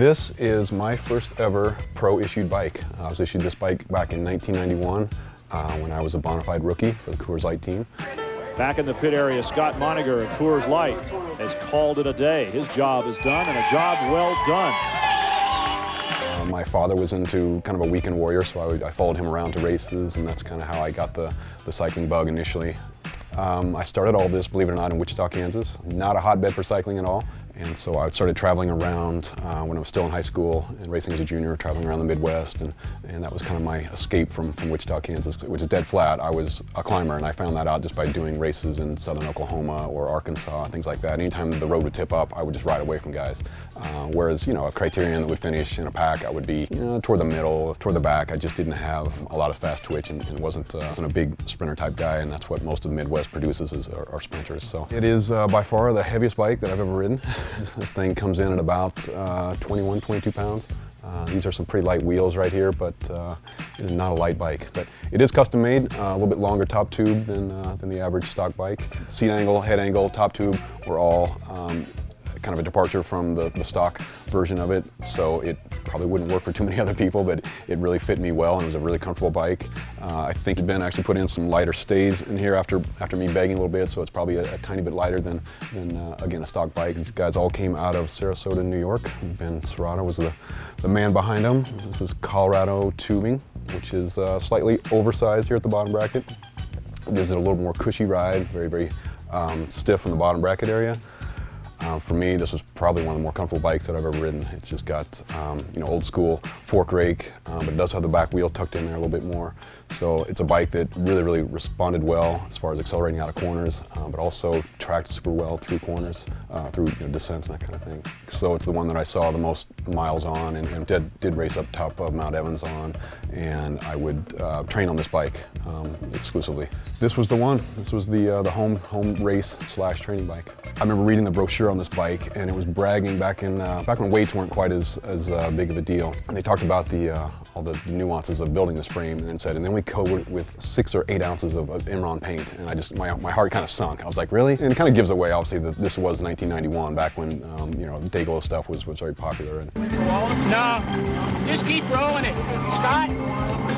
This is my first ever pro-issued bike. I was issued this bike back in 1991 when I was a bona fide rookie for the Coors Light team. Back in the pit area, Scott Moninger of Coors Light has called it a day. His job is done, and a job well done. My father was into kind of a weekend warrior, so I followed him around to races, and that's kind of how I got the cycling bug initially. I started all this, believe it or not, in Wichita, Kansas. Not a hotbed for cycling at all. And so I started traveling around when I was still in high school and racing as a junior, traveling around the Midwest, and that was kind of my escape from Wichita, Kansas, which is dead flat. I was a climber, and I found that out just by doing races in southern Oklahoma or Arkansas, things like that. Anytime the road would tip up, I would just ride away from guys. Whereas, you know, a criterion that would finish in a pack, I would be, you know, toward the middle, toward the back. I just didn't have a lot of fast twitch and wasn't a big sprinter type guy, and that's what most of the Midwest produces is are sprinters. So it is by far the heaviest bike that I've ever ridden. This thing comes in at about 21, 22 pounds. These are some pretty light wheels right here, but it is not a light bike. But it is custom made, a little bit longer top tube than the average stock bike. Seat angle, head angle, top tube were all kind of a departure from the stock version of it, so it probably wouldn't work for too many other people, but it really fit me well, and it was a really comfortable bike. I think Ben actually put in some lighter stays in here after me begging a little bit, so it's probably a tiny bit lighter than again, a stock bike. These guys all came out of Sarasota, New York. Ben Serotta was the man behind them. This is Colorado tubing, which is slightly oversized here at the bottom bracket. It gives it a little more cushy ride, very, very stiff in the bottom bracket area. For me, this was probably one of the more comfortable bikes that I've ever ridden. It's just got, you know, old school fork rake, but it does have the back wheel tucked in there a little bit more. So it's a bike that really, really responded well as far as accelerating out of corners, but also tracked super well through corners, through descents and that kind of thing. So it's the one that I saw the most miles on and did race up top of Mount Evans on, and I would train on this bike exclusively. This was the one. This was the home race / training bike. I remember reading the brochure on this bike, and it was bragging back when weights weren't quite as big of a deal. And they talked about all the nuances of building this frame, and then said, and then we coated it with 6 or 8 ounces of Imron paint, and my heart kind of sunk. I was like, really? And it kind of gives away, obviously, that this was 1991, back when you know, day-glo stuff was very popular. No, just keep rolling it. Scott,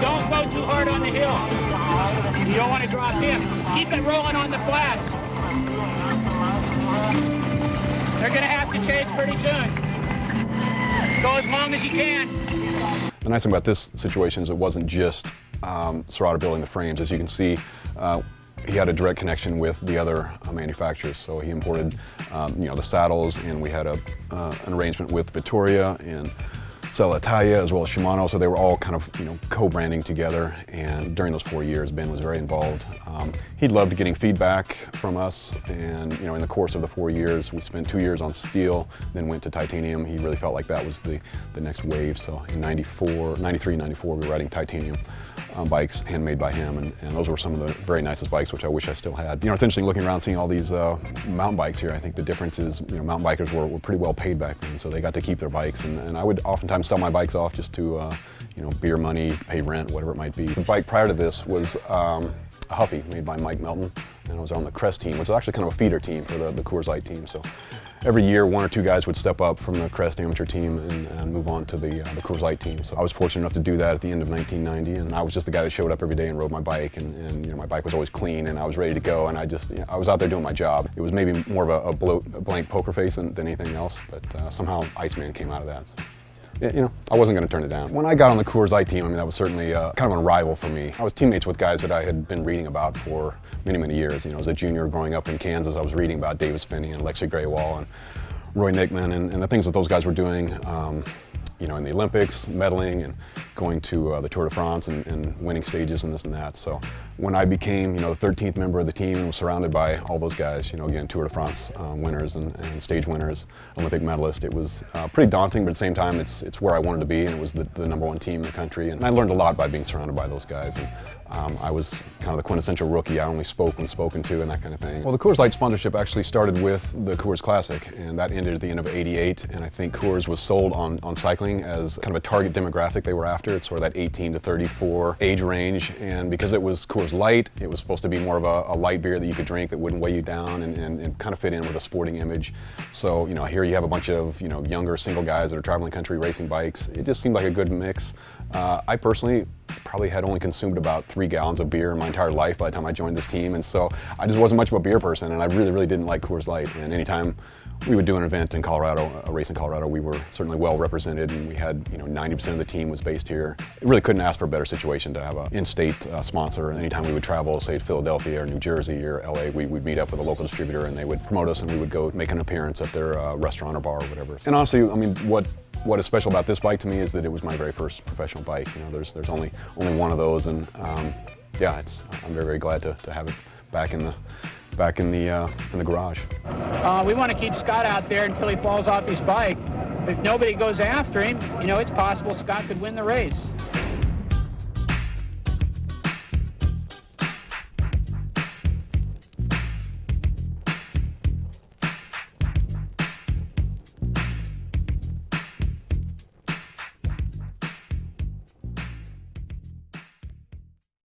don't go too hard on the hill. You don't want to drop him. Keep it rolling on the flats. They're going to have to change pretty soon. Go as long as you can. The nice thing about this situation is it wasn't just Serotta building the frames. As you can see, he had a direct connection with the other manufacturers. So he imported you know, the saddles, and we had an arrangement with Vittoria and Sella Italia as well as Shimano, so they were all kind of, you know, co-branding together. And during those 4 years, Ben was very involved. He loved getting feedback from us, and you know, in the course of the 4 years, we spent 2 years on steel, then went to titanium. He really felt like that was the next wave. So in 93, 94, we were riding titanium bikes handmade by him, and those were some of the very nicest bikes, which I wish I still had. You know, it's interesting looking around, seeing all these mountain bikes here. I think the difference is, you know, mountain bikers were pretty well paid back then, so they got to keep their bikes, and I would oftentimes sell my bikes off just to, you know, beer money, pay rent, whatever it might be. The bike prior to this was a Huffy made by Mike Melton, and I was on the Crest team, which was actually kind of a feeder team for the Coors Light team. So every year, 1 or 2 guys would step up from the Crest amateur team and move on to the Coors Light team. So I was fortunate enough to do that at the end of 1990, and I was just the guy that showed up every day and rode my bike, and you know, my bike was always clean, and I was ready to go, and I was out there doing my job. It was maybe more of a blank poker face than anything else, but somehow Iceman came out of that. So. You know, I wasn't going to turn it down. When I got on the Coors Light team, I mean, that was certainly kind of a rival for me. I was teammates with guys that I had been reading about for many, many years. You know, as a junior growing up in Kansas, I was reading about Davis Finney and Alexei Graywall and Roy Nickman and the things that those guys were doing, you know, in the Olympics, medaling and going to the Tour de France and winning stages and this and that. So when I became, you know, the 13th member of the team and was surrounded by all those guys, you know, again, Tour de France winners and stage winners, Olympic medalists, it was pretty daunting, but at the same time, it's where I wanted to be, and it was the #1 team in the country. And I learned a lot by being surrounded by those guys. And I was kind of the quintessential rookie. I only spoke when spoken to and that kind of thing. Well, the Coors Light sponsorship actually started with the Coors Classic, and that ended at the end of '88. And I think Coors was sold on cycling as kind of a target demographic they were after. It's sort of that 18 to 34 age range. And because it was Coors Coors Light. It was supposed to be more of a light beer that you could drink that wouldn't weigh you down and kind of fit in with a sporting image. So, you know, here you have a bunch of, you know, younger single guys that are traveling the country racing bikes. It just seemed like a good mix. I personally probably had only consumed about 3 gallons of beer in my entire life by the time I joined this team, and so I just wasn't much of a beer person, and I really didn't like Coors Light. And anytime we would do an event in Colorado, a race in Colorado, we were certainly well represented, and we had, you know, 90% of the team was based here. It really couldn't ask for a better situation to have an in-state sponsor. And anytime we would travel, say to Philadelphia or New Jersey or LA, we'd meet up with a local distributor and they would promote us, and we would go make an appearance at their restaurant or bar or whatever. And honestly, I mean, what is special about this bike to me is that it was my very first professional bike. You know, there's only one of those, and yeah, I'm very glad to have it back in the garage. We want to keep Scott out there until he falls off his bike. If nobody goes after him, you know, it's possible Scott could win the race.